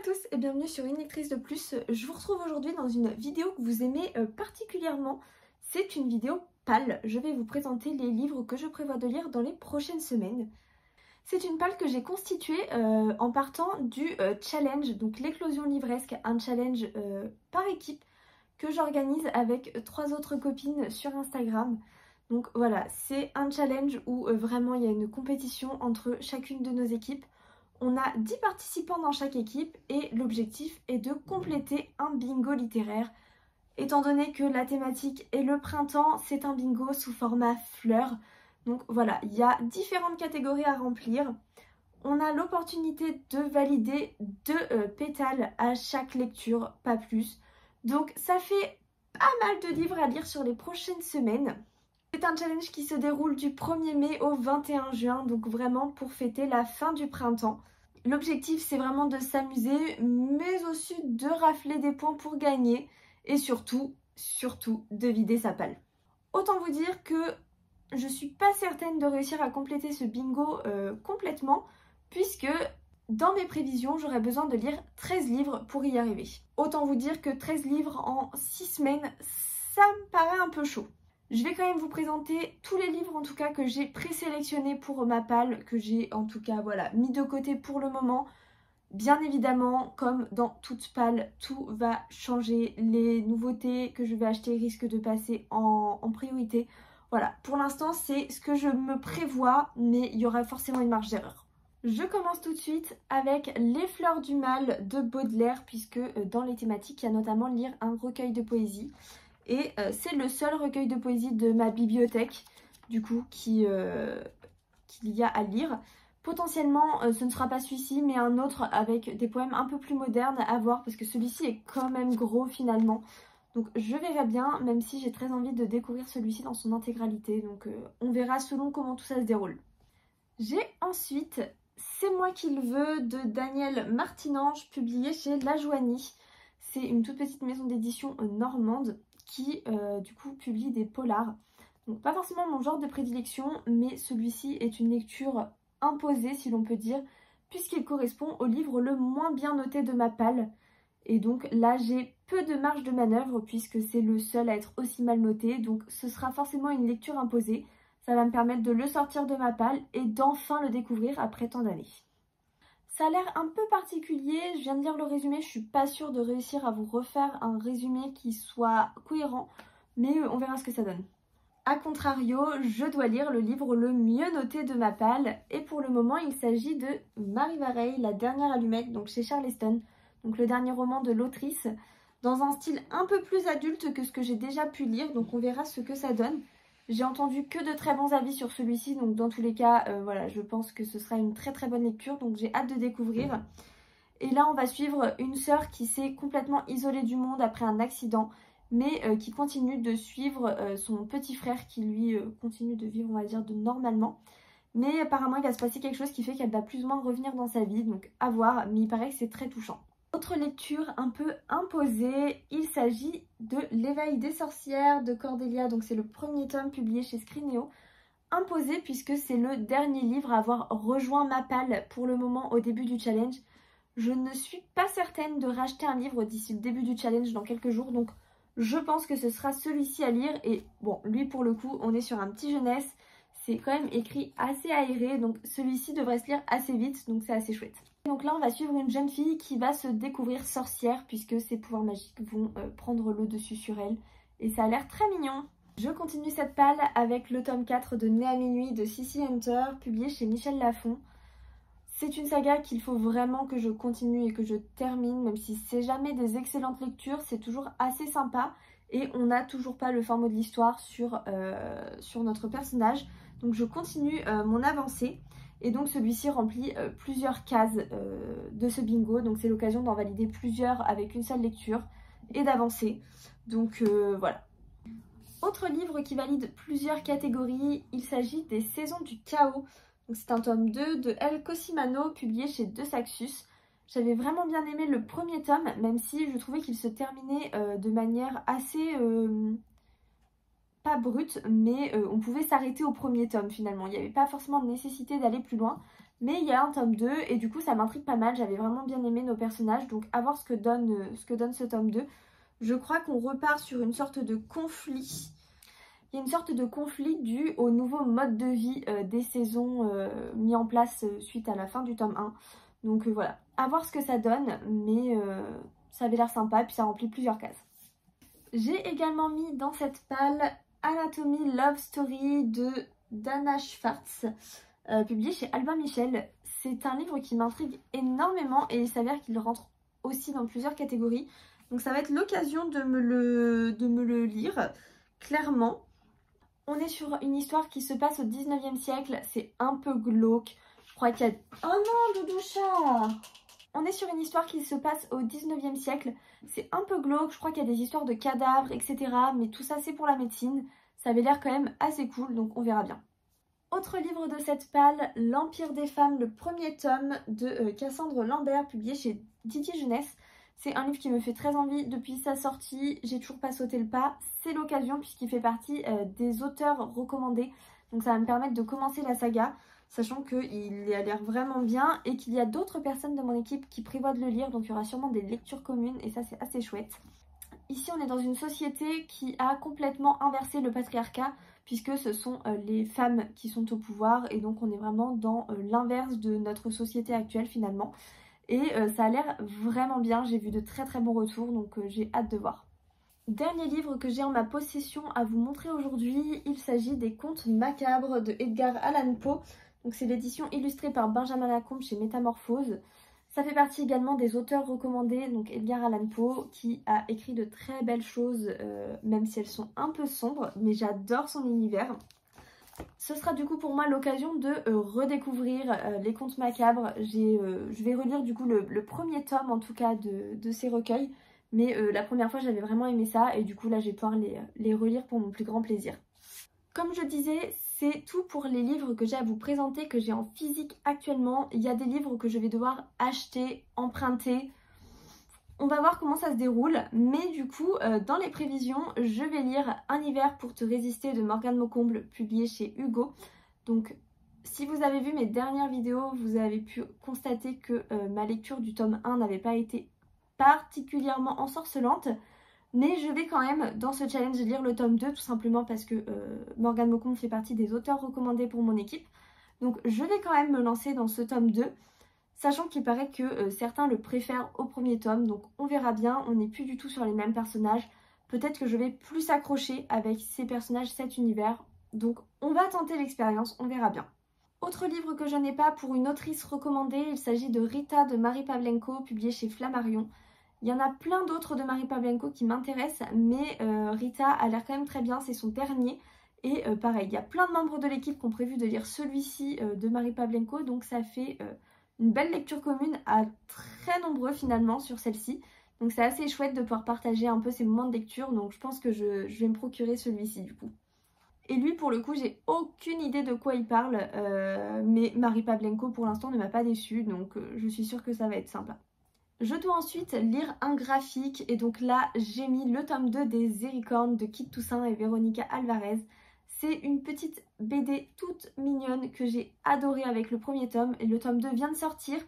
tous et bienvenue sur Une lectrice de plus. Je vous retrouve aujourd'hui dans une vidéo que vous aimez particulièrement. C'est une vidéo palle. Je vais vous présenter les livres que je prévois de lire dans les prochaines semaines. C'est une palle que j'ai constituée en partant du challenge, donc l'éclosion livresque, un challenge par équipe que j'organise avec 3 autres copines sur Instagram. Donc voilà, c'est un challenge où vraiment il y a une compétition entre chacune de nos équipes. On a 10 participants dans chaque équipe et l'objectif est de compléter un bingo littéraire. Étant donné que la thématique est le printemps, c'est un bingo sous format fleurs. Donc voilà, il y a différentes catégories à remplir. On a l'opportunité de valider 2 pétales à chaque lecture, pas plus. Donc ça fait pas mal de livres à lire sur les prochaines semaines. C'est un challenge qui se déroule du 1er mai au 21 juin, donc vraiment pour fêter la fin du printemps. L'objectif c'est vraiment de s'amuser, mais aussi de rafler des points pour gagner et surtout de vider sa palle. Autant vous dire que je suis pas certaine de réussir à compléter ce bingo complètement, puisque dans mes prévisions j'aurais besoin de lire 13 livres pour y arriver. Autant vous dire que 13 livres en 6 semaines, ça me paraît un peu chaud. Je vais quand même vous présenter tous les livres en tout cas que j'ai présélectionnés pour ma palle, que j'ai en tout cas voilà mis de côté pour le moment. Bien évidemment, comme dans toute palle, tout va changer. Les nouveautés que je vais acheter risquent de passer en priorité. Voilà, pour l'instant c'est ce que je me prévois, mais il y aura forcément une marge d'erreur. Je commence tout de suite avec Les Fleurs du Mal de Baudelaire, puisque dans les thématiques il y a notamment lire un recueil de poésie. Et c'est le seul recueil de poésie de ma bibliothèque, du coup, qu'il y a à lire. Potentiellement, ce ne sera pas celui-ci, mais un autre avec des poèmes un peu plus modernes à voir, parce que celui-ci est quand même gros finalement. Donc je verrai bien, même si j'ai très envie de découvrir celui-ci dans son intégralité. Donc on verra selon comment tout ça se déroule. J'ai ensuite C'est moi qui le veux de Daniel Martinange, publié chez La Joanie. C'est une toute petite maison d'édition normande qui du coup publie des polars. Donc pas forcément mon genre de prédilection, mais celui-ci est une lecture imposée si l'on peut dire, puisqu'il correspond au livre le moins bien noté de ma palle. Et donc là j'ai peu de marge de manœuvre puisque c'est le seul à être aussi mal noté, donc ce sera forcément une lecture imposée. Ça va me permettre de le sortir de ma palle et d'enfin le découvrir après tant d'années. Ça a l'air un peu particulier, je viens de lire le résumé, je suis pas sûre de réussir à vous refaire un résumé qui soit cohérent, mais on verra ce que ça donne. A contrario, je dois lire le livre le mieux noté de ma palle, et pour le moment il s'agit de Marie Vareille, La Dernière Allumette, donc chez Charleston, donc le dernier roman de l'autrice, dans un style un peu plus adulte que ce que j'ai déjà pu lire, donc on verra ce que ça donne. J'ai entendu que de très bons avis sur celui-ci, donc dans tous les cas, voilà, je pense que ce sera une très très bonne lecture, donc j'ai hâte de découvrir. Et là, on va suivre une sœur qui s'est complètement isolée du monde après un accident, mais qui continue de suivre son petit frère qui lui continue de vivre, on va dire, normalement. Mais apparemment, il va se passer quelque chose qui fait qu'elle va plus ou moins revenir dans sa vie, donc à voir, mais il paraît que c'est très touchant. Autre lecture un peu imposée, il s'agit de L'éveil des sorcières de Cordelia, donc c'est le premier tome publié chez Scrinéo. Imposé puisque c'est le dernier livre à avoir rejoint ma palle pour le moment au début du challenge. Je ne suis pas certaine de racheter un livre d'ici le début du challenge dans quelques jours, donc je pense que ce sera celui-ci à lire. Et bon, lui pour le coup, on est sur un petit jeunesse, c'est quand même écrit assez aéré, donc celui-ci devrait se lire assez vite, donc c'est assez chouette. Donc là on va suivre une jeune fille qui va se découvrir sorcière puisque ses pouvoirs magiques vont prendre le dessus sur elle, et ça a l'air très mignon. Je continue cette palle avec le tome 4 de Né à minuit de Sissi Hunter, publié chez Michel Lafon. C'est une saga qu'il faut vraiment que je continue et que je termine, même si c'est jamais des excellentes lectures, c'est toujours assez sympa et on n'a toujours pas le fin mot de l'histoire sur notre personnage. Donc je continue mon avancée. Et donc celui-ci remplit plusieurs cases de ce bingo, donc c'est l'occasion d'en valider plusieurs avec une seule lecture et d'avancer. Donc voilà. Autre livre qui valide plusieurs catégories, il s'agit des Saisons du chaos. C'est un tome 2 de El Cosimano, publié chez De Saxus. J'avais vraiment bien aimé le premier tome, même si je trouvais qu'il se terminait de manière assez... pas brute, mais on pouvait s'arrêter au premier tome finalement. Il n'y avait pas forcément de nécessité d'aller plus loin. Mais il y a un tome 2 et du coup ça m'intrigue pas mal, j'avais vraiment bien aimé nos personnages, donc à voir ce que donne ce tome 2. Je crois qu'on repart sur une sorte de conflit. Il y a une sorte de conflit dû au nouveau mode de vie des saisons mis en place suite à la fin du tome 1. Donc voilà, à voir ce que ça donne, mais ça avait l'air sympa et puis ça remplit plusieurs cases. J'ai également mis dans cette palle Anatomy Love Story de Dana Schwartz, publié chez Albin Michel. C'est un livre qui m'intrigue énormément et il s'avère qu'il rentre aussi dans plusieurs catégories. Donc ça va être l'occasion de me le lire, clairement. On est sur une histoire qui se passe au 19e siècle, c'est un peu glauque. Je crois qu'il y a... Oh non, Doudou chat! On est sur une histoire qui se passe au 19e siècle, c'est un peu glauque, je crois qu'il y a des histoires de cadavres, etc. Mais tout ça c'est pour la médecine, ça avait l'air quand même assez cool, donc on verra bien. Autre livre de cette palle, L'Empire des femmes, le premier tome de Cassandre Lambert, publié chez Didier Jeunesse. C'est un livre qui me fait très envie depuis sa sortie, j'ai toujours pas sauté le pas. C'est l'occasion puisqu'il fait partie des auteurs recommandés. Donc ça va me permettre de commencer la saga, sachant qu'il a l'air vraiment bien et qu'il y a d'autres personnes de mon équipe qui prévoient de le lire. Donc il y aura sûrement des lectures communes et ça c'est assez chouette. Ici on est dans une société qui a complètement inversé le patriarcat puisque ce sont les femmes qui sont au pouvoir et donc on est vraiment dans l'inverse de notre société actuelle finalement. Et ça a l'air vraiment bien, j'ai vu de très très bons retours, donc j'ai hâte de voir. Dernier livre que j'ai en ma possession à vous montrer aujourd'hui, il s'agit des Contes macabres de Edgar Allan Poe. Donc c'est l'édition illustrée par Benjamin Lacombe chez Métamorphose. Ça fait partie également des auteurs recommandés, donc Edgar Allan Poe, qui a écrit de très belles choses, même si elles sont un peu sombres, mais j'adore son univers. Ce sera du coup pour moi l'occasion de redécouvrir les contes macabres. Je vais relire du coup le premier tome en tout cas de ces recueils. Mais la première fois j'avais vraiment aimé ça et du coup là je vais pouvoir les relire pour mon plus grand plaisir. Comme je disais, c'est tout pour les livres que j'ai à vous présenter, que j'ai en physique actuellement. Il y a des livres que je vais devoir acheter, emprunter. On va voir comment ça se déroule, mais du coup, dans les prévisions, je vais lire Un hiver pour te résister de Morgane Maucomble, publié chez Hugo. Donc, si vous avez vu mes dernières vidéos, vous avez pu constater que ma lecture du tome 1 n'avait pas été particulièrement ensorcelante. Mais je vais quand même, dans ce challenge, lire le tome 2, tout simplement parce que Morgane Maucomble fait partie des auteurs recommandés pour mon équipe. Donc, je vais quand même me lancer dans ce tome 2. Sachant qu'il paraît que certains le préfèrent au premier tome, donc on verra bien, on n'est plus du tout sur les mêmes personnages. Peut-être que je vais plus accrocher avec ces personnages, cet univers. Donc on va tenter l'expérience, on verra bien. Autre livre que je n'ai pas pour une autrice recommandée, il s'agit de Rita de Marie Pavlenko, publié chez Flammarion. Il y en a plein d'autres de Marie Pavlenko qui m'intéressent, mais Rita a l'air quand même très bien, c'est son dernier. Et pareil, il y a plein de membres de l'équipe qui ont prévu de lire celui-ci de Marie Pavlenko, donc ça fait... une belle lecture commune à très nombreux finalement sur celle-ci. Donc c'est assez chouette de pouvoir partager un peu ces moments de lecture. Donc je pense que je vais me procurer celui-ci du coup. Et lui pour le coup j'ai aucune idée de quoi il parle. Mais Marie Pavlenko pour l'instant ne m'a pas déçue. Donc je suis sûre que ça va être sympa. Je dois ensuite lire un graphique. Et donc là j'ai mis le tome 2 des Ericornes de Kit Toussaint et Véronica Alvarez. C'est une petite BD toute mignonne que j'ai adorée avec le premier tome et le tome 2 vient de sortir.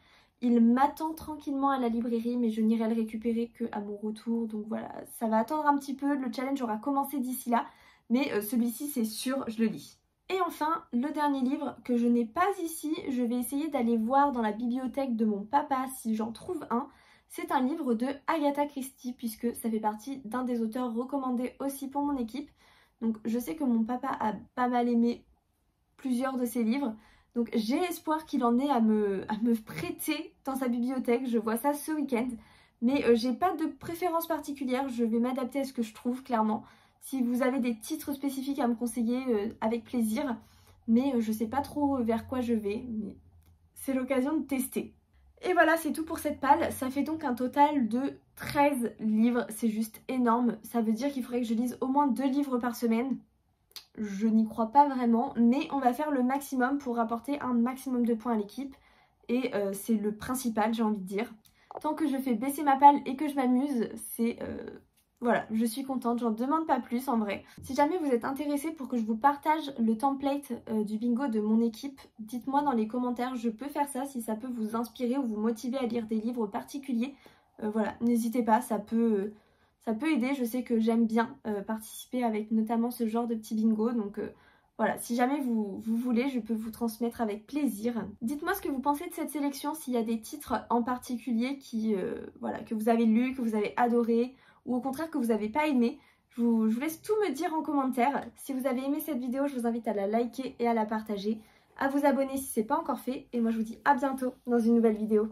Il m'attend tranquillement à la librairie mais je n'irai le récupérer qu'à mon retour. Donc voilà, ça va attendre un petit peu, le challenge aura commencé d'ici là. Mais celui-ci c'est sûr, je le lis. Et enfin, le dernier livre que je n'ai pas ici, je vais essayer d'aller voir dans la bibliothèque de mon papa si j'en trouve un. C'est un livre de Agatha Christie puisque ça fait partie d'un des auteurs recommandés aussi pour mon équipe. Donc je sais que mon papa a pas mal aimé plusieurs de ses livres. Donc j'ai espoir qu'il en ait à me prêter dans sa bibliothèque. Je vois ça ce week-end. Mais j'ai pas de préférence particulière. Je vais m'adapter à ce que je trouve clairement. Si vous avez des titres spécifiques à me conseiller, avec plaisir. Mais je sais pas trop vers quoi je vais. Mais c'est l'occasion de tester. Et voilà, c'est tout pour cette palle. Ça fait donc un total de 13 livres. C'est juste énorme. Ça veut dire qu'il faudrait que je lise au moins 2 livres par semaine. Je n'y crois pas vraiment, mais on va faire le maximum pour rapporter un maximum de points à l'équipe. Et c'est le principal, j'ai envie de dire. Tant que je fais baisser ma palle et que je m'amuse, c'est voilà, je suis contente, j'en demande pas plus en vrai. Si jamais vous êtes intéressé pour que je vous partage le template du bingo de mon équipe, dites-moi dans les commentaires, je peux faire ça si ça peut vous inspirer ou vous motiver à lire des livres particuliers. Voilà, n'hésitez pas, ça peut aider. Je sais que j'aime bien participer avec notamment ce genre de petit bingo, donc voilà, si jamais vous voulez, je peux vous transmettre avec plaisir. Dites-moi ce que vous pensez de cette sélection, s'il y a des titres en particulier qui, voilà, que vous avez lus, que vous avez adoré, ou au contraire que vous n'avez pas aimé. Je vous laisse tout me dire en commentaire. Si vous avez aimé cette vidéo, je vous invite à la liker et à la partager, à vous abonner si ce n'est pas encore fait, et moi je vous dis à bientôt dans une nouvelle vidéo.